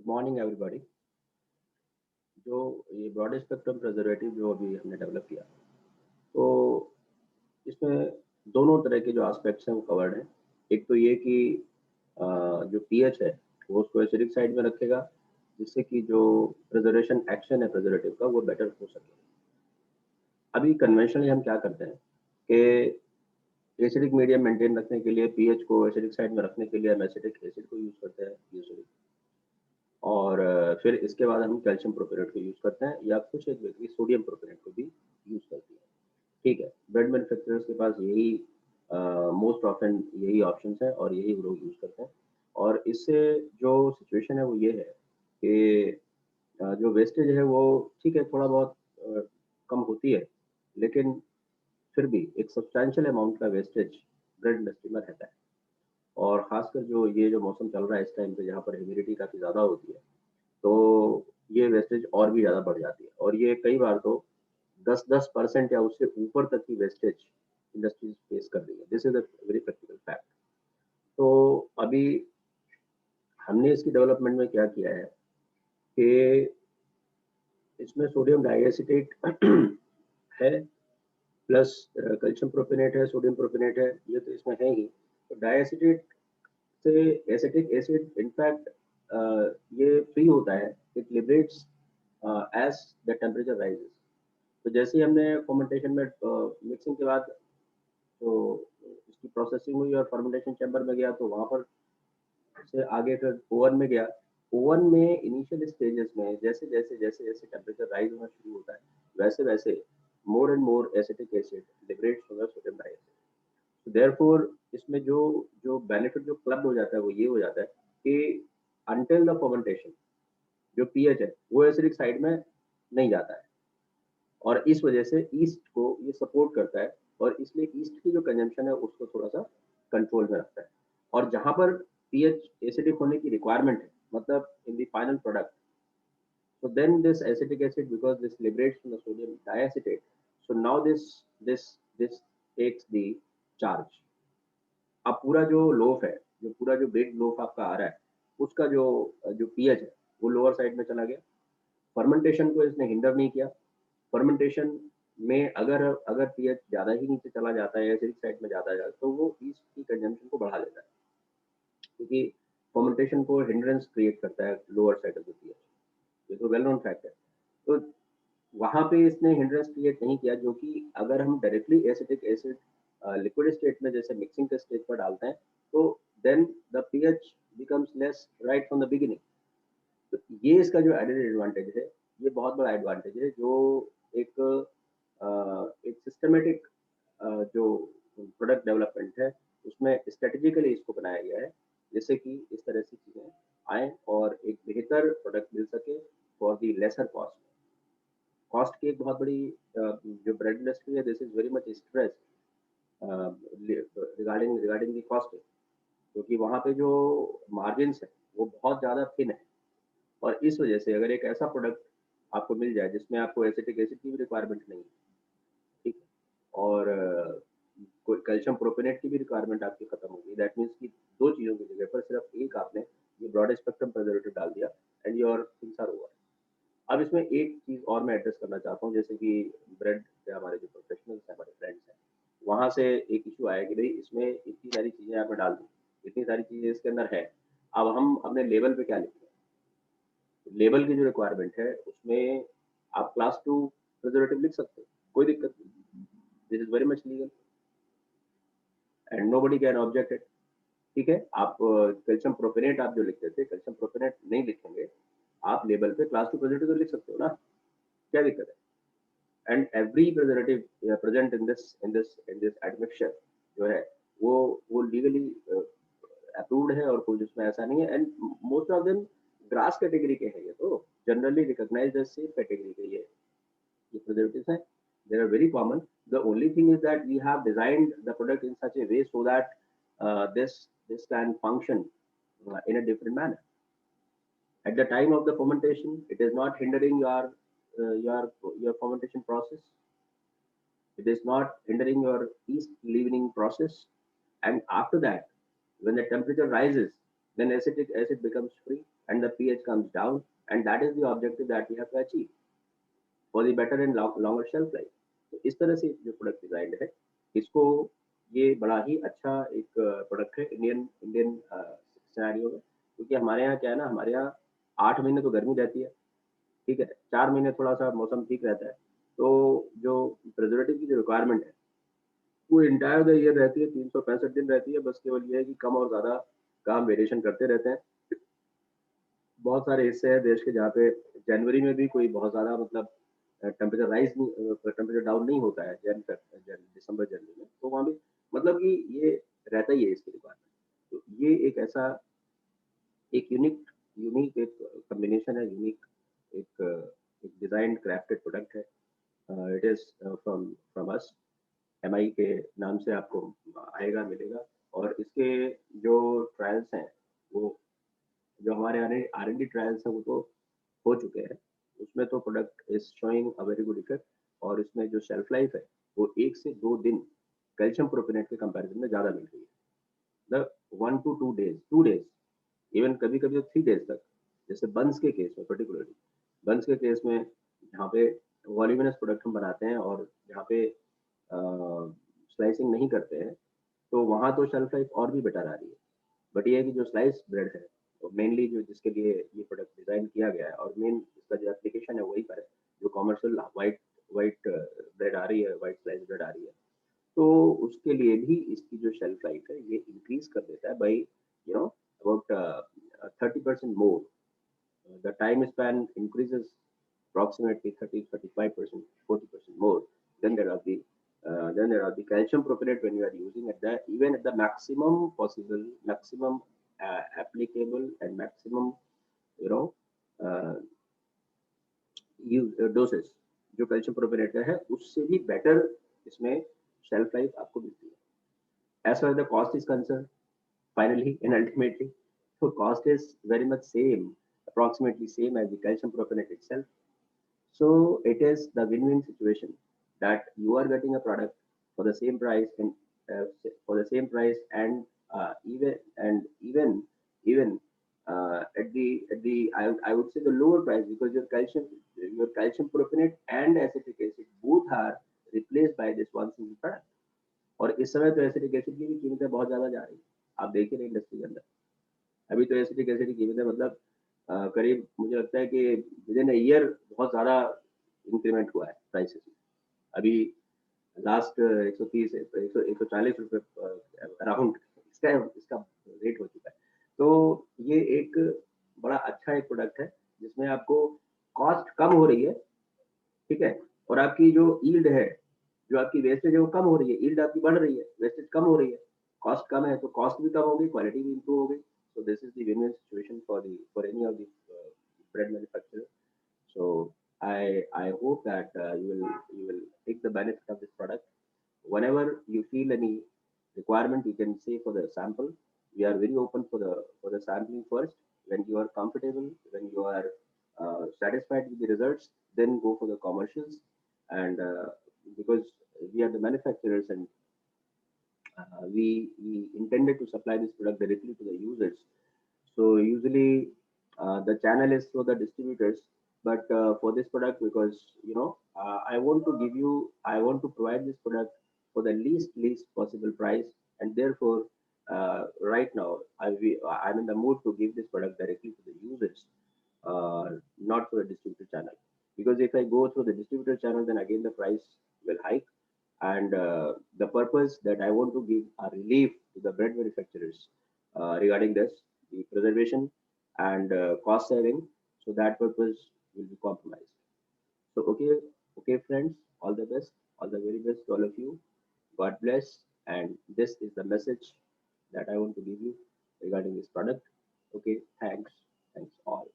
Good morning everybody. जो ये broad spectrum preservative जो अभी हमने डेवलप किया, तो इसमें दोनों तरह के जो एस्पेक्ट्स हैं वो कवर्ड हैं। एक तो ये कि जो पीएच है वो उसको एसिडिक साइड में रखेगा, जिससे कि जो प्रिजर्वेशन एक्शन है प्रिजर्वेटिव का वो बेटर हो सके। अभी कन्वेंशनली हम क्या करते हैं कि एसिडिक मीडियम मेंटेन रखने के लिए पीएच को एसिडिक साइड में रखने के लिए हम एसिटिक एसिड को यूज करते हैं यूजुअली, और फिर इसके बाद हम कैल्शियम प्रोपेनेट को यूज़ करते हैं, या कुछ एक व्यक्ति सोडियम प्रोपेनेट को भी यूज़ करती है। ठीक है, ब्रेड मैन्युफैक्चरर्स के पास यही मोस्ट ऑफन यही ऑप्शंस हैं और यही वो लोग यूज़ करते हैं। और इससे जो सिचुएशन है वो ये है कि जो वेस्टेज है वो ठीक है थोड़ा बहुत कम होती है, लेकिन फिर भी एक सब्सटैंशियल अमाउंट का वेस्टेज ब्रेड इंडस्ट्री में रहता है। और ख़ासकर जो ये जो मौसम चल रहा है इस टाइम पे, जहाँ पर ह्यूमिडिटी काफ़ी ज़्यादा होती है, तो ये वेस्टेज और भी ज़्यादा बढ़ जाती है, और ये कई बार तो 10% या उससे ऊपर तक की वेस्टेज इंडस्ट्रीज फेस कर रही है। This is a very practical fact. तो अभी हमने इसकी डेवलपमेंट में क्या किया है कि इसमें सोडियम डाइएसिटेट है, प्लस कैल्शियम प्रोपेनेट है, सोडियम प्रोपेनेट है, ये तो इसमें है ही। तो डाइएसिटेट से एसिटिक एसिड इनफैक्ट ये फ्री होता है, it liberates as the temperature rises. तो जैसे ही हमने फर्मेंटेशन में मिक्सिंग के बाद तो इसकी प्रोसेसिंग हुई और फर्मेंटेशन चैम्बर में गया, तो वहाँ पर से आगे फिर ओवन में गया। ओवन में इनिशियल स्टेजेस में जैसे जैसे जैसे जैसे टेम्परेचर राइज होना शुरू होता है, वैसे वैसे more and more acetic acid liberates होगा सोडियम डाइऑक्साइड। देयरफॉर इसमें जो जो बेनिफिट जो क्लब हो जाता है वो ये हो जाता है कि अंटिल द फर्मेंटेशन जो पीएच है वो एसिडिक साइड में नहीं जाता है, और इस वजह से ईस्ट को ये सपोर्ट करता है, और इसलिए ईस्ट की जो कंजम्पशन है उसको थोड़ा सा कंट्रोल में रखता है। और जहां पर पीएच एसिडिक होने की रिक्वायरमेंट है, मतलब in the final product, so then this acetic acid, because this liberates from the sodium diacetate, so now this takes the charge. अब पूरा जो लोफ है, जो पूरा जो बिग लोफ आपका आ रहा है, उसका जो जो पीएच है वो लोअर साइड में चला गया। फर्मेंटेशन को इसने हिंडर नहीं किया। फर्मेंटेशन में अगर अगर पीएच ज़्यादा ही नीचे चला जाता है, एसिडिक साइड में ज़्यादा जाता है, तो वो ईस्ट की कंजम्पशन को बढ़ा देता है, क्योंकि फर्मेंटेशन को हिंड्रेंस क्रिएट करता है lower side of the pH. ये तो वेल नोन फैक्ट है। तो वहाँ पे इसने हिंड्रेंस क्रिएट नहीं किया, जो कि अगर हम directly acetic acid liquid state में जैसे मिक्सिंग के स्टेज पर डालते हैं, तो then the pH becomes less right from the beginning. तो ये इसका जो एडेड एडवांटेज है, ये बहुत बड़ा एडवांटेज है, जो एक एक सिस्टमेटिक जो प्रोडक्ट डेवलपमेंट है उसमें स्ट्रेटेजिकली इसको बनाया गया है, जिससे कि इस तरह से चीज़ें आए और एक बेहतर प्रोडक्ट मिल सके for the lesser cost. Cost की एक बहुत बड़ी जो ब्रेड इंडस्ट्री है, this is very much stress regarding regarding the cost, क्योंकि वहाँ पे जो मार्जिन है वो बहुत ज़्यादा थिन है। और इस वजह से अगर एक ऐसा प्रोडक्ट आपको मिल जाए जिसमें आपको एसिटिक एसिड की भी रिक्वायरमेंट नहीं है, ठीक है, और कोई कैल्शियम प्रोपेनेट की भी रिक्वायरमेंट आपकी खत्म होगी, दैट मीन्स कि दो चीज़ों की जगह पर सिर्फ एक आपने ये ब्रॉड स्पेक्ट्रम प्रिजर्वेटिव डाल दिया, and your things are over. अब इसमें एक चीज़ और मैं एड्रेस करना चाहता हूँ, जैसे कि ब्रेड के हमारे जो प्रोफेशनल्स हैं, हमारे फ्रेंड्स हैं, वहाँ से एक इशू आया कि भाई इसमें इतनी सारी चीज़ें आपने डाल दी, इतनी सारी चीज़ें इसके अंदर है, अब हम अपने लेवल पे क्या लिखें? लेबल की जो रिक्वायरमेंट है उसमें आप क्लास 2 प्रिजर्वेटिव लिख सकते हो, कोई दिक्कत नहीं। This is very much legal and nobody can object it. ठीक है, आप कैल्शियम प्रोपेनेट आप जो लिखते थे, कैल्शियम प्रोपेनेट नहीं लिखेंगे, आप लेबल पे क्लास 2 प्रिजर्वेटिव तो लिख सकते हो ना, क्या दिक्कत है? And every preservative present in this admixture जो है वो लीगली अप्रूव्ड है, और कुछ उसमें ऐसा नहीं है, and most of them GRAS category के हैं, ये तो generally recognised as safe category के ये preservatives हैं, they are very common. The only thing is that we have designed the product in such a way so that this can function in a different manner. At the time of the fermentation, it is not hindering your fermentation process. It is not hindering your yeast leavening process. And after that, when the temperature rises, then acetic acid becomes free. and the pH comes down, and that is the objective that we have to achieve for the better and longer shelf life. तो इस तरह से जो product design है, इसको ये बड़ा ही अच्छा एक प्रोडक्ट है इंडियन इंडियन सिनेरियो में, क्योंकि हमारे यहाँ क्या है ना, हमारे यहाँ 8 महीने तो गर्मी रहती है, ठीक है, 4 महीने थोड़ा सा मौसम ठीक रहता है, तो जो प्रिजर्वेटिव की जो रिक्वायरमेंट है वो इंटायर द ईयर रहती है, 365 दिन रहती है, बस केवल ये है कि कम और ज़्यादा का हम वेरिएशन करते रहते हैं। बहुत सारे हिस्से हैं देश के जहाँ पे जनवरी में भी कोई बहुत ज़्यादा मतलब टेम्परेचर राइज नहीं, टेम्परेचर डाउन नहीं होता है दिसंबर जनवरी में, तो वहाँ भी मतलब कि ये रहता ही है इसकी रिक्वायरमेंट। तो ये एक ऐसा एक यूनिक यूनिक एक कॉम्बिनेशन है, यूनिक एक एक डिजाइन क्राफ्टेड प्रोडक्ट है। It is from from us, MI के नाम से आपको आएगा मिलेगा। और इसके जो ट्रायल्स हैं वो जो हमारे आर एन डी ट्रायल्स हैं वो तो हो चुके हैं, उसमें तो product is showing a very good effect. और इसमें जो शेल्फ लाइफ है वो 1 से 2 दिन कैल्शियम प्रोपिनेट के कंपैरिजन में ज़्यादा मिल रही है। The 1 to 2 days, 2 days, even कभी कभी तो 3 days तक। जैसे बंस के केस में, पर्टिकुलरली बंस के केस में जहाँ पे वॉल्यूमिनस प्रोडक्ट हम बनाते हैं और जहाँ पे स्लाइसिंग नहीं करते हैं, तो वहाँ तो शेल्फ लाइफ और भी बेटर आ रही है। बट ये है कि जो स्लाइस ब्रेड है, तो मेनली जो जिसके लिए ये प्रोडक्ट डिजाइन किया गया है और मेन इसका जो एप्लीकेशन है वही पर है, जो कमर्शियल वाइट वाइट ब्रेड आ रही है, वाइट स्लाइस ब्रेड आ रही है, तो उसके लिए भी इसकी जो शेल्फ लाइफ है ये इंक्रीज कर देता है by about 30% more. The time span increases approximately 30-35%, 40% more than there are the calcium propionate when you are using at the even at the maximum possible, maximum applicable and maximum you know uh, doses जो calcium प्रोपिनेट का है उससे भी better इसमें shelf life आपको मिलती है। As far the cost is concern, finally and ultimately, so cost is very much same, approximately same as the calcium propionate itself. So it is the win-win situation that you are getting a product for the same price and for the same price and even at the I would say the lower price, because your calcium propionate and acetic acid both are replaced by this one single product. और इस समय तो acetic acid की भी कीमतें बहुत ज्यादा जा रही है, आप देख रहे इंडस्ट्री के अंदर। अभी तो एसिटिक एसिड की कीमतें मतलब करीब मुझे लगता है कि विद इन ईयर बहुत ज़्यादा इंक्रीमेंट हुआ है प्राइसेस में। अभी लास्ट 130 140 रुपये अराउंड इसका इसका रेट हो चुका है। तो ये एक बड़ा अच्छा एक प्रोडक्ट है जिसमें आपको कॉस्ट कम हो रही है, ठीक है, और आपकी जो ईल्ड है, जो आपकी वेस्टेज है वो कम हो रही है, ईल्ड आपकी बढ़ रही है, वेस्टेज कम हो रही है। कॉस्ट कम है तो कॉस्ट भी कम होगी, क्वालिटी भी इंप्रूव हो गई। So this is the win-win situation for any of the bread manufacturer. So I hope that you will take the benefit of this product. Whenever you feel any requirement, you can say for the sample. We are very open for the sampling first. When you are comfortable, when you are satisfied with the results, then go for the commercials. And because we are the manufacturers and we intended to supply this product directly to the users. So usually the channel is through the distributors, but for this product, because I want to provide this product for the least possible price, and therefore right now I'm in the mood to give this product directly to the users, not through the distributor channel. Because if I go through the distributor channel, then again the price will hike, and the purpose that I want to give a relief to the bread manufacturers regarding this, the preservation and cost saving, so that purpose will be compromised. So okay friends, all the best, all the very best to all of you. God bless, and this is the message that I want to give you regarding this product. Okay, thanks all.